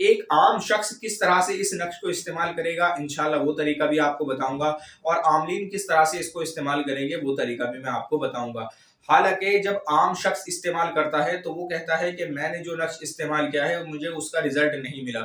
एक आम शख्स किस तरह से इस नक्श को इस्तेमाल करेगा, इंशाल्लाह वो तरीका भी आपको बताऊंगा। और आमलीन किस तरह से इसको इस्तेमाल करेंगे वो तरीका भी मैं आपको बताऊंगा। हालांकि जब आम शख्स इस्तेमाल करता है तो वो कहता है कि मैंने जो नक्श इस्तेमाल किया है मुझे उसका रिजल्ट नहीं मिला।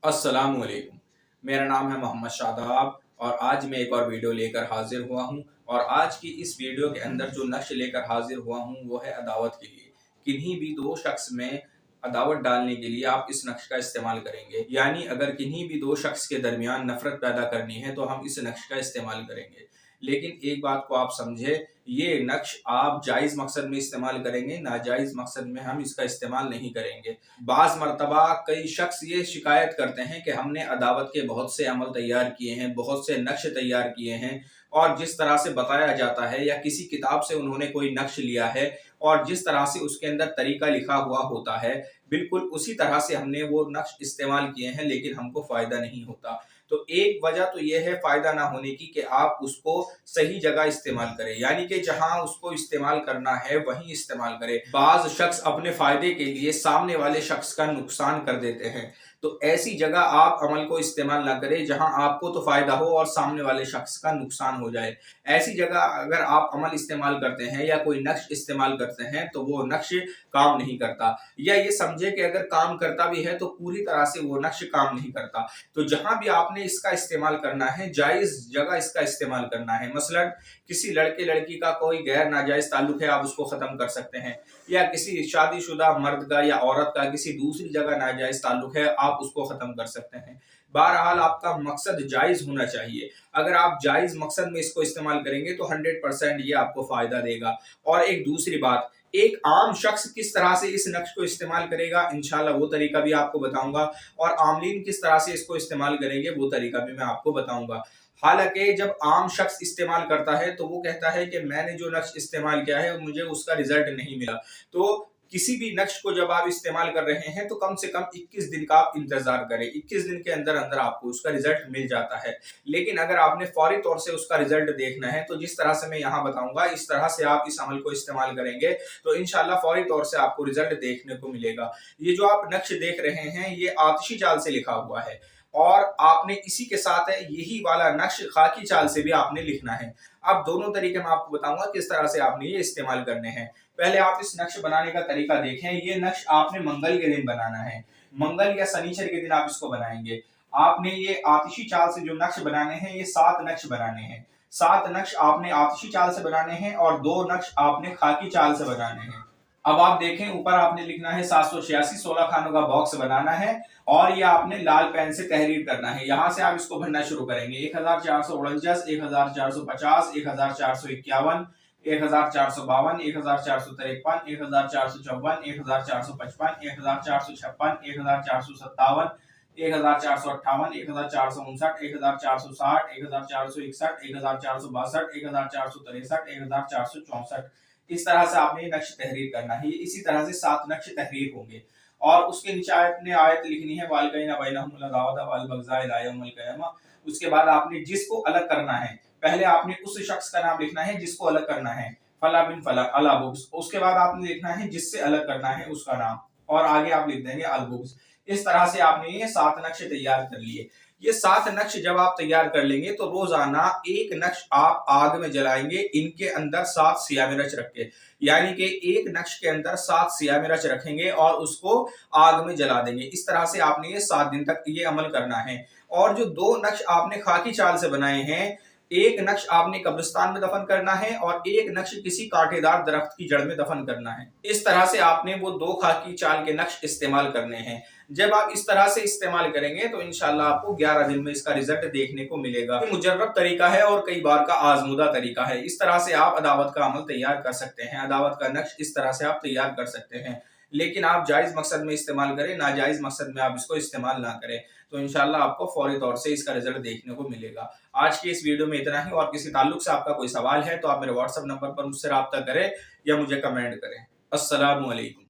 अस्सलामुअलैकुम, मेरा नाम है मोहम्मद शादाब और आज मैं एक और वीडियो लेकर हाजिर हुआ हूँ। और आज की इस वीडियो के अंदर जो नक्श लेकर हाजिर हुआ हूँ वो है अदावत के लिए। किन्हीं भी दो शख्स में अदावत डालने के लिए आप इस नक्श का इस्तेमाल करेंगे, यानी अगर किन्हीं भी दो शख्स के दरमियान नफरत पैदा करनी है तो हम इस नक्श का इस्तेमाल करेंगे। लेकिन एक बात को आप समझे, ये नक्श आप जायज़ मकसद में इस्तेमाल करेंगे, नाजायज़ मकसद में हम इसका इस्तेमाल नहीं करेंगे। बाज़ मरतबा कई शख्स ये शिकायत करते हैं कि हमने अदावत के बहुत से अमल तैयार किए हैं, बहुत से नक्श तैयार किए हैं, और जिस तरह से बताया जाता है या किसी किताब से उन्होंने कोई नक्श लिया है और जिस तरह से उसके अंदर तरीका लिखा हुआ होता है बिल्कुल उसी तरह से हमने वो नक्श इस्तेमाल किए हैं, लेकिन हमको फ़ायदा नहीं होता। तो एक वजह तो ये है फ़ायदा ना होने की कि आप उसको सही जगह इस्तेमाल करें, यानी कि जहां उसको इस्तेमाल करना है वहीं इस्तेमाल करें। बाज़ शख्स अपने फ़ायदे के लिए सामने वाले शख्स का नुकसान कर देते हैं, तो ऐसी जगह आप अमल को इस्तेमाल ना करें जहां आपको तो फ़ायदा हो और सामने वाले शख्स का नुकसान हो जाए। ऐसी जगह अगर आप अमल इस्तेमाल करते हैं या कोई नक्श इस्तेमाल करते हैं तो वो नक्श काम नहीं करता, या ये समझे कि अगर काम करता भी है तो पूरी तरह से वो नक्श काम नहीं करता। तो जहां भी आपने इसका इस्तेमाल करना है जायज़ जगह इसका इस्तेमाल करना है। मसलन किसी लड़के लड़की का कोई गैर नाजायज़ ताल्लुक है, आप उसको ख़त्म कर सकते हैं, या किसी शादीशुदा मर्द का या औरत का किसी दूसरी जगह नाजायज़ ताल्लुक है, आप उसको ख़त्म कर सकते हैं। बहरहाल आपका मकसद जायज़ होना चाहिए। अगर आप जायज़ मकसद में इसको इस्तेमाल करेंगे तो 100% ये आपको फ़ायदा देगा। और एक दूसरी बात, एक आम शख्स किस तरह से इस नक्श को इस्तेमाल करेगा, इंशाल्लाह वो तरीका भी आपको बताऊंगा। और आमलीन किस तरह से इसको इस्तेमाल करेंगे वो तरीका भी मैं आपको बताऊंगा। हालांकि जब आम शख्स इस्तेमाल करता है तो वो कहता है कि मैंने जो नक्श इस्तेमाल किया है मुझे उसका रिजल्ट नहीं मिला। तो किसी भी नक्श को जब आप इस्तेमाल कर रहे हैं तो कम से कम 21 दिन का आप इंतजार करें। 21 दिन के अंदर अंदर आपको उसका रिजल्ट मिल जाता है। लेकिन अगर आपने फौरी तौर से उसका रिजल्ट देखना है तो जिस तरह से मैं यहाँ बताऊंगा इस तरह से आप इस अमल को इस्तेमाल करेंगे तो इंशाल्लाह फौरी तौर से आपको रिजल्ट देखने को मिलेगा। ये जो आप नक्श देख रहे हैं ये आतिशी चाल से लिखा हुआ है, और आपने इसी के साथ है यही वाला नक्श खाकी चाल से भी आपने लिखना है। अब दोनों तरीके मैं आपको बताऊंगा किस तरह से आपने ये इस्तेमाल करने हैं। पहले आप इस नक्श बनाने का तरीका देखें। ये नक्श आपने मंगल के दिन बनाना है, मंगल या शनिचर के दिन आप इसको बनाएंगे। आपने ये आतिशी चाल से जो नक्श बनाने हैं ये 7 नक्श बनाने हैं। 7 नक्श आपने आतिशी चाल से बनाने हैं और 2 नक्श आपने खाकी चाल से बनाने हैं। अब आप देखें ऊपर आपने लिखना है 786 16 खानों का बॉक्स बनाना है, और ये आपने लाल पेन से तहरीर करना है। यहां से आप इसको भरना शुरू करेंगे। 1449, 1450, 1451, 1452, 1453, 1454, 1455, 1456, 1457, 1458, 1459, 1460, 1461, 1462, 1463, 1464। इस तरह से आपने ये नक्श तहरीर करना है। इसी तरह से 7 नक्श तहरीर होंगे, और उसके नीचे आपने आयत लिखनी है वालकैना बैनहुम अदावत वल बग़ज़ा इला यौमिल क़ियामा। उसके बाद आपने जिसको अलग करना है, पहले आपने उस शख्स का नाम लिखना है जिसको अलग करना है, फला बिन फला अला बुग्स। उसके बाद आपने लिखना है जिससे अलग करना है उसका नाम, और आगे आप लिख देंगे अल बुग्स। इस तरह से आपने ये 7 नक्श तैयार कर लिए। ये 7 नक्श जब आप तैयार कर लेंगे तो रोजाना एक नक्श आप आग में जलाएंगे, इनके अंदर 7 सिया मिर्च रख के, यानी कि एक नक्श के अंदर 7 सिया मिर्च रखेंगे और उसको आग में जला देंगे। इस तरह से आपने ये 7 दिन तक ये अमल करना है। और जो 2 नक्श आपने खाकी चाल से बनाए हैं, एक नक्श आपने कब्रिस्तान में दफन करना है और एक नक्श किसी कांटेदार दरख्त की जड़ में दफन करना है। इस तरह से आपने वो 2 खाकी चाल के नक्श इस्तेमाल करने हैं। जब आप इस तरह से इस्तेमाल करेंगे तो इंशाल्लाह आपको 11 दिन में इसका रिजल्ट देखने को मिलेगा। ये मुजर्रब तरीका है और कई बार का आजमूदा तरीका है। इस तरह से आप अदावत का अमल तैयार कर सकते हैं, अदावत का नक्श इस तरह से आप तैयार कर सकते हैं। लेकिन आप जायज़ मकसद में इस्तेमाल करें, नाजायज़ मकसद में आप इसको इस्तेमाल ना करें, तो इंशाल्लाह आपको फौरी तौर से इसका रिजल्ट देखने को मिलेगा। आज की इस वीडियो में इतना ही, और किसी ताल्लुक से आपका कोई सवाल है तो आप मेरे व्हाट्सएप नंबर पर मुझसे राब्ता करें या मुझे कमेंट करें। अस्सलामु अलैकुम।